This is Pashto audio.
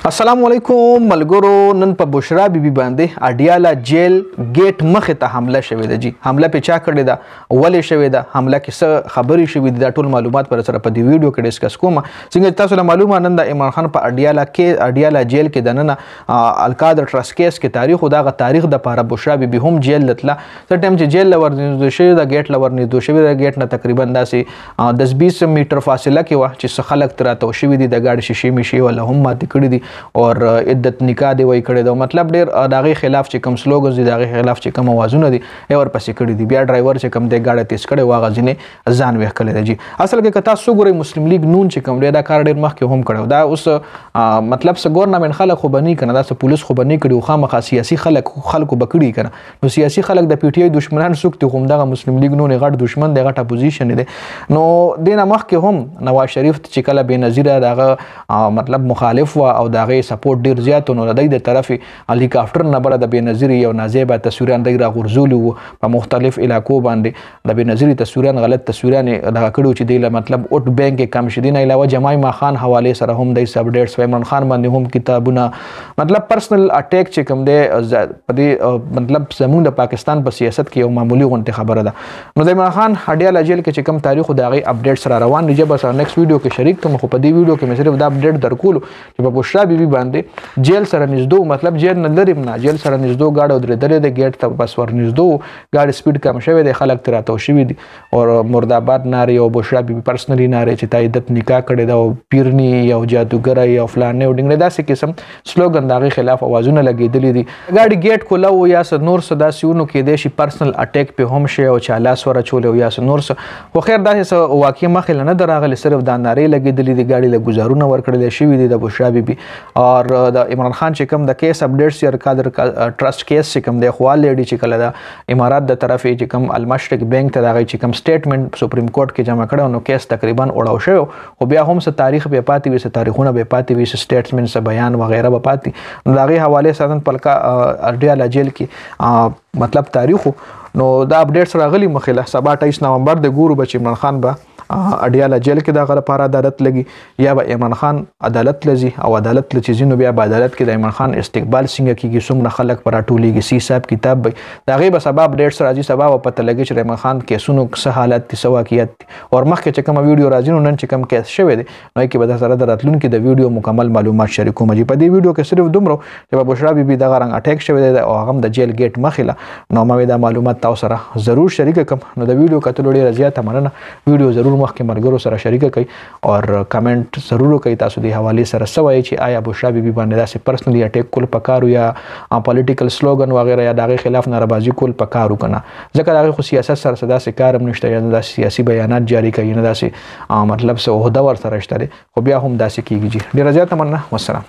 السلام علیکم ملګرو. نن په بشرا بیبي باندې اډیالا جیل گیټ مخې ته حمله شوې ده. جی حمله په چا کړې ده، ولې شوې ده، حمله کې څه خبرې شوې دي، دا ټول معلومات پر سره په دې ویډیو کې ډیسکس کوم. څنګه تاسو له معلومه نن د عمران خان په اډیالا جیل کې د نن القادر ټرست کیس کې تاریخ او دغه تاریخ د پاره بشرا بیبي هم جیل لتله. څه ټیم چې جیل لور نږدې شوی د گیټ لور نږدې شوی د گیټ نه تقریبا داسې 10-20 میټر فاصله کې و چې خلک تراته شوی دي، د گاډي شیشې میشي ولا هم ماته کړی دي اور عدت نکاح دی وای کړی دا. مطلب ډیر داغه خلاف چې کوم سلوګنز دي، داغه خلاف چې کوم اوازونه دي اور پسې کړی دي. بیا ډرایور چې کوم دی گاډه تیز کړي واغه ځینې ځان وې کړی دی. جی اصل کې کتا سو ګوري مسلم لیگ نون چې کوم دی دا کار ډیر مخکې هم کړو. دا اوس مطلب څه ګورنمنت خلک خو بنی کنه، دا څه پولیس خو بنی کړي، خو خامخا سیاسي خلکو بکړي کنه. نو سیاسي خلک د پی ټی آی دشمنان سوکتي هم دغه مسلم لیگ نون غټ دشمن دی، غټ اپوزیشن دی. نو دینه مخکې هم نواز شریف چې کله بې نظیره دغه مطلب مخالف و او دغه سپورټ ډیر زیات نو د دې طرفي هلیکاپټر نه بره د بېنظیري یو نازیبه تصویران دی راغورځولي وو په مختلف علاقو باندې. د بېنظیري تصویران غلط تصویران دغه کړو چې دی له مطلب اوټ بینک کې کم شدي نه علاوه جمایما خان حوالې سره هم دی سب ډیټس عمران خان باندې هم کتابونه مطلب پرسنل اٹیک چې کوم دی په دې مطلب زموږ د پاکستان په سیاست کې یو معمولی غونډه خبره ده. نو د عمران خان اډیالا جیل کې چې کوم تاریخ د هغې اپډیټس را روان دي. بس نیکسټ ویډیو کې شریک کوم، خو په دې ویډیو کې مې صرف دا اپډیټ درکولو چې په بشرا بیبي باندې جیل سره نږدې مطلب جیل نه لري نه جیل سره نږدې گاډي درېدلې د گیټ ته بس ور نږدې گاډي سپیډ کم شوی دی، خلک تر راته شوی دي او مرداباد ناره او بشرا بیبي پرسنلی ناره چې تا عدت نکاح کړی دا او پیرنی او جادوګر او فلان او ډنګ داسې قسم سلوګن دغه خلاف اوازونه لګیدلې دي. گاډي گیټ کولا او یا نور صدا سيونو کې د شي پرسنل اٹیک په هم شي او چاله سره چول او یا نور خو خیر داسې واقع مخه نه دراغله، صرف د ناره لګیدلې دي، گاډي له گزارونه ور کړل شوی دي د بشرا بیبي. اور د عمران خان چې کوم د کیس اپډیټس یا قادر ټرست کیس چې کوم دی خو لیډي چې کله د امارات د طرف چې کوم المشرق بینک ته دغه چې کوم سټیټمنټ سپریم کورټ کې جمع کړو نو کیس تقریبا وړاو شو. خو بیا هم څه تاریخ به پاتې وي، څه تاریخونه به پاتې وي، څه سټیټمنټ، څه بیان وغیرہ به پاتې. نو دغه حواله سره پلکا اډیالا جیل کې مطلب تاریخ نو دا اپډیټس راغلي مخله سبا 28 نومبر د ګورو بچ عمران خان به اډیالا جیل کې دا غره لپاره عدالت لګي یا به عمران خان عدالت لزي او عدالت لچې زینو بیا به عدالت کې د عمران خان استقبال څنګه کیږي، څومره خلک پر ټولېږي، سی حساب کتاب به دا غي به سبب ډیټ سره راځي. سبب پته لګي چې عمران خان کیسونو څه حالت دي، څه واقعیت دي او مخکې چې کوم ویډیو راځي نو نن چې کوم کیس شوی دی نو کې به سره د راتلونکو د ویډیو مکمل معلومات شریکوم. چې په دې ویډیو کې صرف دومره چې په بشرا بیبي دغه رنګ اٹیک شوی دی او هغه د جیل گیټ مخله نو ما دا معلومات تاسو سره ضرور شریک کوم. نو د ویډیو کتل ډیر زیاته مننه. ویډیو ضرور مخکې مرګرو سره شریک کړئ او کمنټ ضرور وکړئ تاسو د حوالې سره سوای چې آیا بشرا بیبي باندې داسې پرسنلی اٹیک کول پکارو یا پولیټیکل سلوګن وغیرہ یا دغه خلاف ناربازي کول پکارو کنه، ځکه دغه خو سیاست سره صدا سي کارم نشته یا د سیاسي بیانات جاری کوي نه داسې مطلب څه عہده ور سره شته، خو بیا هم داسې کیږي. ډیر زیات مننه. والسلام.